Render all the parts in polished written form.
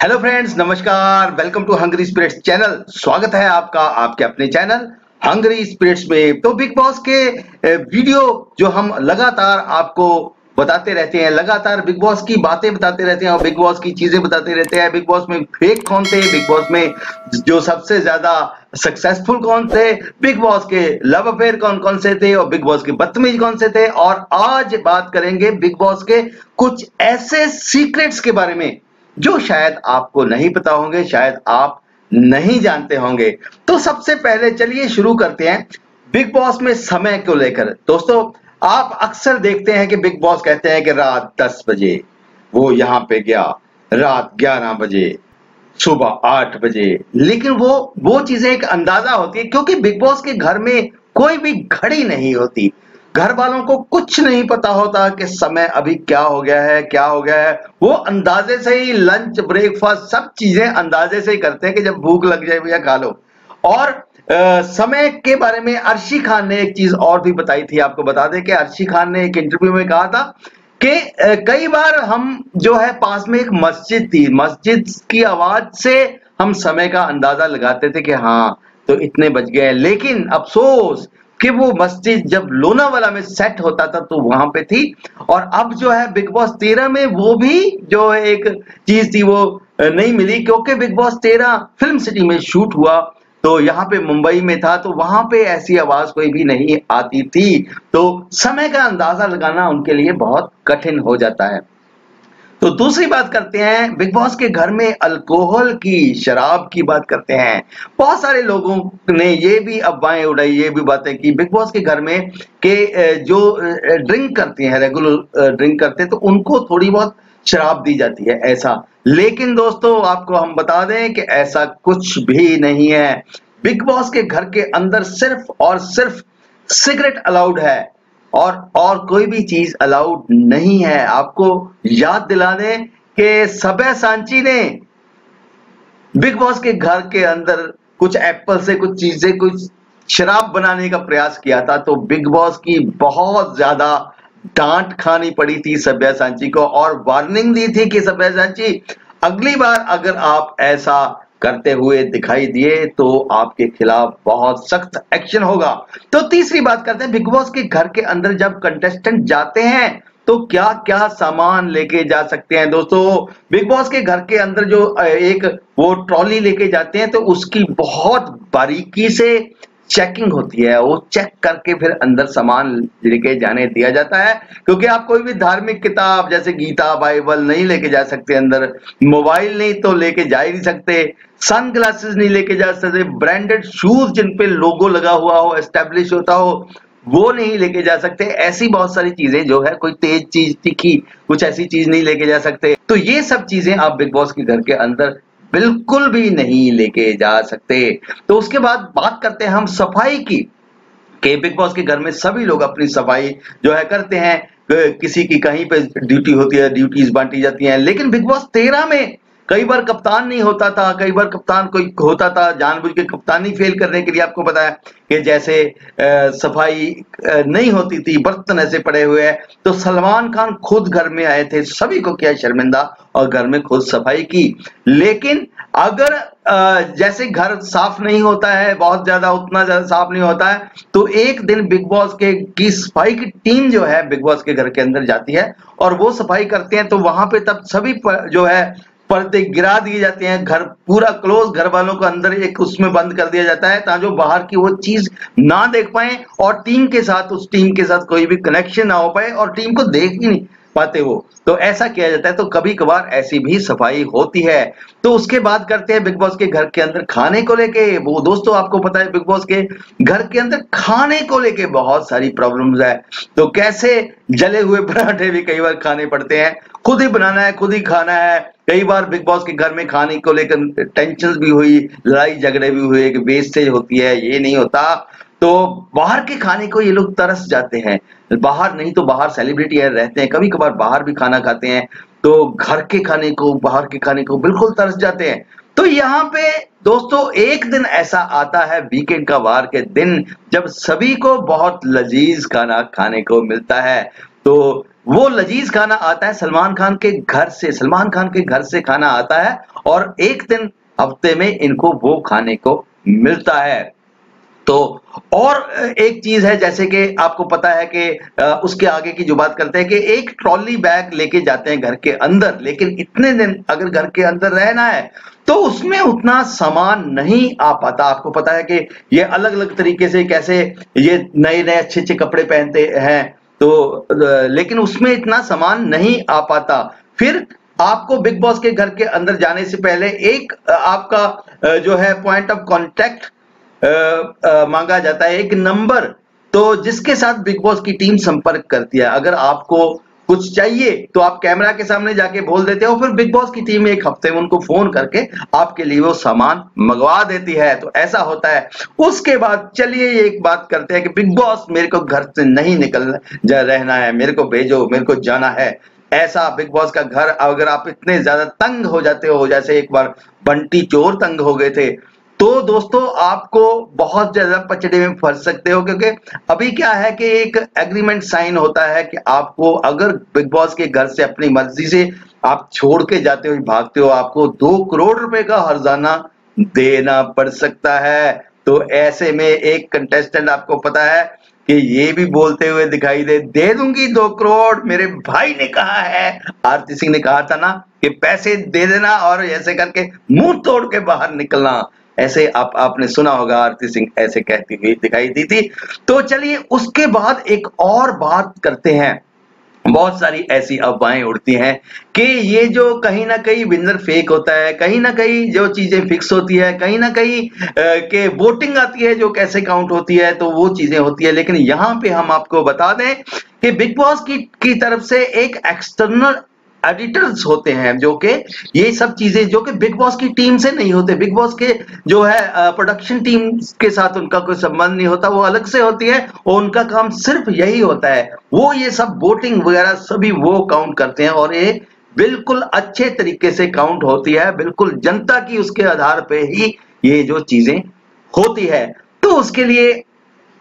Hello friends, नमस्कार। Welcome to hungry spirits channel. स्वागत है आपका आपके अपने चैनल हंग्री स्पिरिट्स में। तो बिग बॉस के वीडियो जो हम लगातार आपको बताते रहते हैं, लगातार बिग बॉस की बातें बताते रहते हैं और बिग बॉस की चीजें बताते रहते हैं। बिग बॉस में फेक कौन थे, बिग बॉस में जो सबसे ज्यादा सक्सेसफुल कौन थे, बिग बॉस के लव अफेयर कौन कौन से थे और बिग बॉस के बदतमीज कौन से थे। और आज बात करेंगे बिग बॉस के कुछ ऐसे सीक्रेट्स के बारे में जो शायद आपको नहीं पता होंगे, शायद आप नहीं जानते होंगे। तो सबसे पहले चलिए शुरू करते हैं बिग बॉस में समय को लेकर। दोस्तों, आप अक्सर देखते हैं कि बिग बॉस कहते हैं कि रात 10 बजे वो यहां पे गया, रात 11 बजे, सुबह 8 बजे। लेकिन वो चीजें एक अंदाजा होती है, क्योंकि बिग बॉस के घर में कोई भी घड़ी नहीं होती। घर वालों को कुछ नहीं पता होता कि समय अभी क्या हो गया है, क्या हो गया है। वो अंदाजे से ही लंच, ब्रेकफास्ट, सब चीजें अंदाजे से ही करते हैं कि जब भूख लग जाए भैया खा लो। और समय के बारे में अर्शी खान ने एक चीज और भी बताई थी। आपको बता दें कि अर्शी खान ने एक इंटरव्यू में कहा था कि कई बार हम जो है, पास में एक मस्जिद थी, मस्जिद की आवाज से हम समय का अंदाजा लगाते थे कि हाँ तो इतने बज गए। लेकिन अफसोस कि वो मस्जिद जब लोनावाला में सेट होता था तो वहां पे थी। और अब जो है बिग बॉस 13 में वो भी जो एक चीज थी वो नहीं मिली, क्योंकि बिग बॉस 13 फिल्म सिटी में शूट हुआ। तो यहाँ पे मुंबई में था, तो वहां पे ऐसी आवाज कोई भी नहीं आती थी। तो समय का अंदाजा लगाना उनके लिए बहुत कठिन हो जाता है। तो दूसरी बात करते हैं बिग बॉस के घर में अल्कोहल की, शराब की बात करते हैं। बहुत सारे लोगों ने ये भी अफवाहें उड़ाई, ये भी बातें की बिग बॉस के घर में कि जो ड्रिंक करते हैं, रेगुलर ड्रिंक करते हैं, तो उनको थोड़ी बहुत शराब दी जाती है, ऐसा। लेकिन दोस्तों, आपको हम बता दें कि ऐसा कुछ भी नहीं है। बिग बॉस के घर के अंदर सिर्फ और सिर्फ सिगरेट अलाउड है और कोई भी चीज अलाउड नहीं है। आपको याद दिला दें कि सब्यासाची ने बिग बॉस के घर के अंदर कुछ एप्पल से कुछ चीजें, कुछ शराब बनाने का प्रयास किया था, तो बिग बॉस की बहुत ज्यादा डांट खानी पड़ी थी सब्यासाची को और वार्निंग दी थी कि सब्यासाची, अगली बार अगर आप ऐसा करते हुए दिखाई दिए तो आपके खिलाफ बहुत सख्त एक्शन होगा। तो तीसरी बात करते हैं बिग बॉस के घर के अंदर जब कंटेस्टेंट जाते हैं तो क्या क्या सामान लेके जा सकते हैं। दोस्तों, बिग बॉस के घर के अंदर जो एक वो ट्रॉली लेके जाते हैं तो उसकी बहुत बारीकी से चेकिंग होती है। वो चेक करके फिर अंदर सामान लेके जाने दिया जाता है, क्योंकि आप कोई भी धार्मिक किताब जैसे गीता, बाइबल नहीं लेके जा सकते अंदर। मोबाइल नहीं तो लेके जा ही नहीं सकते, सन ग्लासेस नहीं लेके जा सकते, ब्रांडेड शूज जिन पे लोगो लगा हुआ हो, एस्टेब्लिश होता हो, वो नहीं लेके जा सकते। ऐसी बहुत सारी चीजें जो है, कोई तेज चीज, तीखी कुछ ऐसी चीज नहीं लेके जा सकते। तो ये सब चीजें आप बिग बॉस के घर के अंदर बिल्कुल भी नहीं लेके जा सकते। तो उसके बाद बात करते हैं हम सफाई की, कि बिग बॉस के घर में सभी लोग अपनी सफाई जो है करते हैं। किसी की कहीं पे ड्यूटी होती है, ड्यूटीज बांटी जाती हैं। लेकिन बिग बॉस 13 में कई बार कप्तान नहीं होता था, कई बार कप्तान कोई होता था जानबूझ के कप्तानी फेल करने के लिए। आपको पता है कि जैसे सफाई नहीं होती थी, बर्तन ऐसे पड़े हुए हैं, तो सलमान खान खुद घर में आए थे, सभी को किया शर्मिंदा और घर में खुद सफाई की। लेकिन अगर जैसे घर साफ नहीं होता है, बहुत ज्यादा उतना ज्यादा साफ नहीं होता है, तो एक दिन बिग बॉस के की सफाई की टीम जो है बिग बॉस के घर के अंदर जाती है और वो सफाई करते हैं। तो वहां पे तब सभी जो है पर्दे गिरा दिए जाते हैं, घर पूरा क्लोज, घर वालों को अंदर एक उसमें बंद कर दिया जाता है ताकि जो बाहर की वो चीज ना देख पाए और टीम के साथ, उस टीम के साथ कोई भी कनेक्शन ना हो पाए और टीम को देख ही नहीं पाते वो। तो ऐसा किया जाता है। तो कभी कभार ऐसी भी सफाई होती है। तो उसके बाद करते हैं बिग बॉस के घर के अंदर खाने को लेके। वो दोस्तों, आपको पता है बिग बॉस के घर के अंदर खाने को लेके बहुत सारी प्रॉब्लम्स है। तो कैसे जले हुए पराठे भी कई बार खाने पड़ते हैं, खुद ही बनाना है, खुद ही खाना है। कई बार बिग बॉस के घर में खाने को लेकर टेंशन भी हुई, लड़ाई झगड़े भी हुए कि वेस्टेज होती है, ये नहीं होता। तो बाहर के खाने को ये लोग तरस जाते हैं। बाहर नहीं तो बाहर सेलिब्रिटी रहते हैं, कभी कभार बाहर भी खाना खाते हैं, तो घर के खाने को, बाहर के खाने को बिल्कुल तरस जाते हैं। तो यहाँ पे दोस्तों एक दिन ऐसा आता है, वीकेंड का वार के दिन, जब सभी को बहुत लजीज खाना खाने को मिलता है। तो वो लजीज खाना आता है सलमान खान के घर से, सलमान खान के घर से खाना आता है और एक दिन हफ्ते में इनको वो खाने को मिलता है। तो और एक चीज है, जैसे कि आपको पता है कि उसके आगे की जो बात करते हैं कि एक ट्रॉली बैग लेके जाते हैं घर के अंदर, लेकिन इतने दिन अगर घर के अंदर रहना है तो उसमें उतना सामान नहीं आ पाता। आपको पता है कि ये अलग अलग तरीके से कैसे ये नए नए अच्छे अच्छे कपड़े पहनते हैं, तो लेकिन उसमें इतना सामान नहीं आ पाता। फिर आपको बिग बॉस के घर के अंदर जाने से पहले एक आपका जो है पॉइंट ऑफ कांटेक्ट मांगा जाता है, एक नंबर, तो जिसके साथ बिग बॉस की टीम संपर्क करती है। अगर आपको कुछ चाहिए तो आप कैमरा के सामने जाके बोल देते हो, फिर बिग बॉस की टीम एक हफ्ते में उनको फोन करके आपके लिए वो सामान मंगवा देती है। तो ऐसा होता है। उसके बाद चलिए एक बात करते हैं कि बिग बॉस मेरे को घर से नहीं निकलना रहना है, मेरे को भेजो, मेरे को जाना है। ऐसा बिग बॉस का घर अगर आप इतने ज्यादा तंग हो जाते हो, जैसे एक बार बंटी चोर तंग हो गए थे, तो दोस्तों आपको बहुत ज्यादा पचड़े में फंस सकते हो। क्योंकि अभी क्या है कि एक एग्रीमेंट साइन होता है कि आपको अगर बिग बॉस के घर से अपनी मर्जी से आप छोड़ के जाते हो, भागते हो, आपको 2 करोड़ रुपए का हर्जाना देना पड़ सकता है। तो ऐसे में एक कंटेस्टेंट आपको पता है कि ये भी बोलते हुए दिखाई दे दूंगी 2 करोड़, मेरे भाई ने कहा है, आरती सिंह ने कहा था ना कि पैसे दे देना और ऐसे करके मुंह तोड़ के बाहर निकलना। ऐसे आपने सुना होगा, आरती सिंह ऐसे कहती हुई दिखाई दी थी। तो चलिए उसके बाद एक और बात करते हैं। बहुत सारी ऐसी अफवाहें उड़ती हैं कि ये जो कहीं ना कहीं विनर फेक होता है, कहीं ना कहीं जो चीजें फिक्स होती है, कहीं ना कहीं के वोटिंग आती है जो कैसे काउंट होती है, तो वो चीजें होती है। लेकिन यहां पे हम आपको बता दें कि बिग बॉस की तरफ से एक एक्सटर्नल एडिटर्स होते हैं जो कि ये सब चीजें जो कि बिग बॉस की टीम से नहीं होते, बिग बॉस के जो है प्रोडक्शन टीम के साथ उनका कोई संबंध नहीं होता, वो अलग से होती है और उनका काम सिर्फ यही होता है, वो ये सब वोटिंग वगैरह सभी वो काउंट करते हैं और ये बिल्कुल अच्छे तरीके से काउंट होती है, बिल्कुल जनता की उसके आधार पे ही ये जो चीजें होती है। तो उसके लिए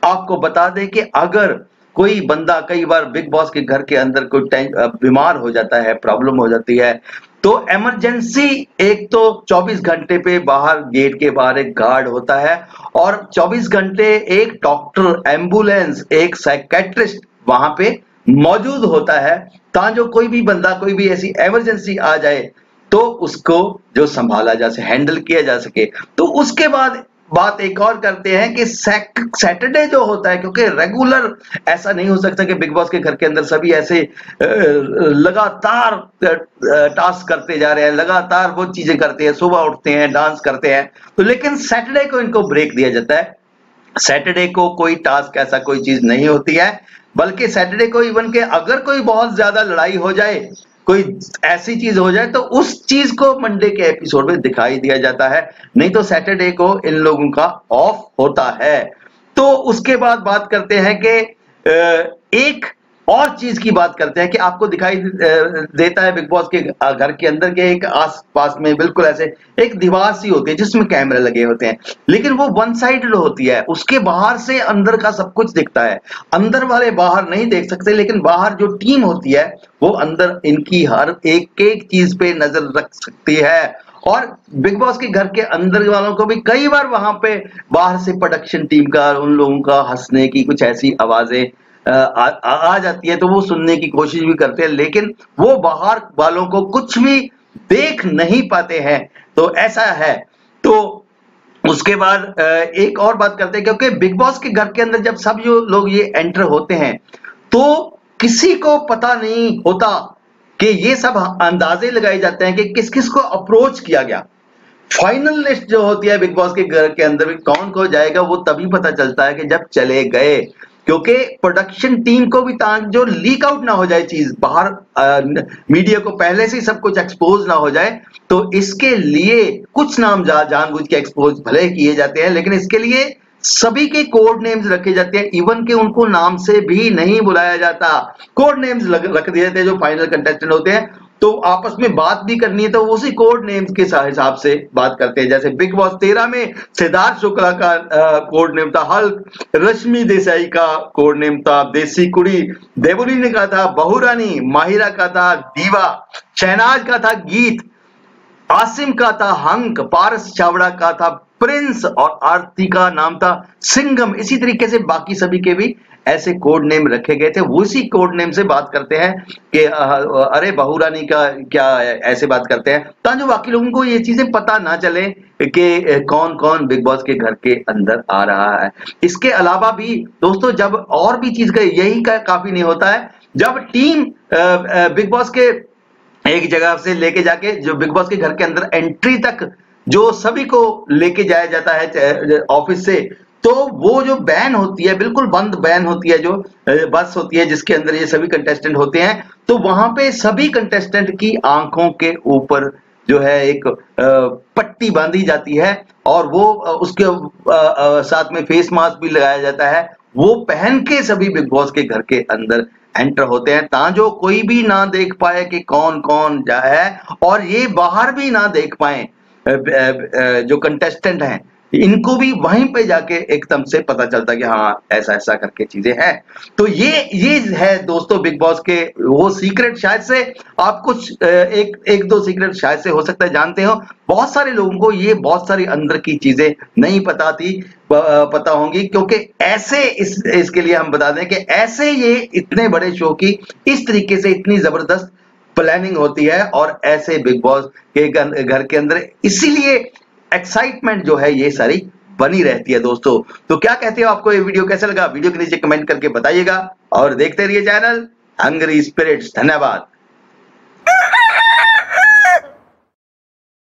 आपको बता दें कि अगर कोई बंदा कई बार बिग बॉस के घर के अंदर कोई बीमार हो जाता है, प्रॉब्लम हो जाती है, तो इमरजेंसी एक तो 24 घंटे पे बाहर गेट के बाहर एक गार्ड होता है और 24 घंटे एक डॉक्टर, एम्बुलेंस, एक साइकेट्रिस्ट वहां पे मौजूद होता है, ताकि जो कोई भी बंदा कोई भी ऐसी इमरजेंसी आ जाए तो उसको जो संभाला जा सके, हैंडल किया जा सके। तो उसके बाद बात एक और करते हैं कि सैटरडे जो होता है, क्योंकि रेगुलर ऐसा नहीं हो सकता कि बिग बॉस के घर के अंदर सभी ऐसे लगातार टास्क करते जा रहे हैं, लगातार वो चीजें करते हैं, सुबह उठते हैं, डांस करते हैं, तो लेकिन सैटरडे को इनको ब्रेक दिया जाता है। सैटरडे को कोई टास्क ऐसा कोई चीज नहीं होती है, बल्कि सैटरडे को इवन के अगर कोई बहुत ज्यादा लड़ाई हो जाए, कोई ऐसी चीज हो जाए, तो उस चीज को मंडे के एपिसोड में दिखाई दिया जाता है, नहीं तो सैटरडे को इन लोगों का ऑफ होता है। तो उसके बाद बात करते हैं कि एक और चीज की बात करते हैं कि आपको दिखाई देता है बिग बॉस के घर के अंदर के एक आस-पास में बिल्कुल ऐसे एक दीवार सी होती है जिसमें कैमरे लगे होते हैं, लेकिन वो वन साइडेड होती है, उसके बाहर से अंदर का सब कुछ दिखता है। अंदर वाले बाहर नहीं देख सकते, लेकिन बाहर जो टीम होती है वो अंदर इनकी हर एक एक चीज पे नजर रख सकती है। और बिग बॉस के घर के अंदर वालों को भी कई बार वहां पे बाहर से प्रोडक्शन टीम का, उन लोगों का हंसने की कुछ ऐसी आवाजें आ जाती है, तो वो सुनने की कोशिश भी करते हैं, लेकिन वो बाहर वालों को कुछ भी देख नहीं पाते हैं। तो ऐसा है। तो उसके बाद एक और बात करते हैं, क्योंकि बिग बॉस के घर के अंदर जब सब जो लोग ये एंटर होते हैं तो किसी को पता नहीं होता कि ये सब अंदाजे लगाए जाते हैं कि किस किस को अप्रोच किया गया। फाइनल लिस्ट जो होती है बिग बॉस के घर के अंदर कौन को जाएगा वो तभी पता चलता है कि जब चले गए, क्योंकि प्रोडक्शन टीम को भी जो लीक आउट ना हो जाए चीज बाहर, मीडिया को पहले से सब कुछ एक्सपोज ना हो जाए, तो इसके लिए कुछ नाम जानबूझ के एक्सपोज भले किए जाते हैं, लेकिन इसके लिए सभी के कोड नेम्स रखे जाते हैं, इवन के उनको नाम से भी नहीं बुलाया जाता, कोड नेम्स रख दिए जाते हैं जो फाइनल कंटेस्टेंट होते हैं तो आपस में बात भी करनी है तो उसी कोड नेम्स के हिसाब से बात करते हैं। जैसे बिग बॉस 13 में सिद्धार्थ शुक्ला का कोड नेम था हल्क, रश्मि देसाई का कोड नेम था देसी कुड़ी, देवुलीन का था बहुरानी, माहिरा का था दीवा, शहनाज का था गीत, आसिम का था हंक, पारस चावड़ा का था प्रिंस और आरती का नाम था सिंघम। इसी तरीके से बाकी सभी के भी ऐसे कोड नेम रखे गए थे। वो इसी कोड नेम से बात करते हैं कि अरे बहुरानी का क्या ऐसे बात करते हैं, ताकि बाकी लोगों को ये चीजें पता ना चले कि कौन कौन बिग बॉस के घर के अंदर आ रहा है। इसके अलावा भी दोस्तों जब और भी चीज का यही का काफी नहीं होता है, जब टीम बिग बॉस के एक जगह से लेके जाके जो बिग बॉस के घर के अंदर एंट्री तक जो सभी को लेके जाया जाता है ऑफिस से, तो वो जो बैन होती है, बिल्कुल बंद बैन होती है, जो बस होती है जिसके अंदर ये सभी कंटेस्टेंट होते हैं, तो वहां पे सभी कंटेस्टेंट की आंखों के ऊपर जो है एक पट्टी बांधी जाती है और वो उसके साथ में फेस मास्क भी लगाया जाता है। वो पहन के सभी बिग बॉस के घर के अंदर एंटर होते हैं, ताकि कोई भी ना देख पाए कि कौन कौन जा है, और ये बाहर भी ना देख पाए जो कंटेस्टेंट हैं, इनको भी वहीं पे जाके एकदम से पता चलता कि हाँ ऐसा ऐसा करके चीजें हैं। तो ये है दोस्तों बिग बॉस के वो सीक्रेट। शायद से आप कुछ एक दो सीक्रेट शायद से हो सकता है जानते हो, बहुत सारे लोगों को ये बहुत सारी अंदर की चीजें नहीं पता होंगी, क्योंकि ऐसे इसके लिए हम बता दें कि ऐसे ये इतने बड़े शो की इस तरीके से इतनी जबरदस्त प्लानिंग होती है, और ऐसे बिग बॉस के घर के अंदर इसीलिए एक्साइटमेंट जो है ये सारी बनी रहती है दोस्तों। तो क्या कहते हो, आपको ये वीडियो कैसा लगा? वीडियो के नीचे कमेंट करके बताइएगा और देखते रहिए चैनल हंग्री स्पिरिट्स। धन्यवाद।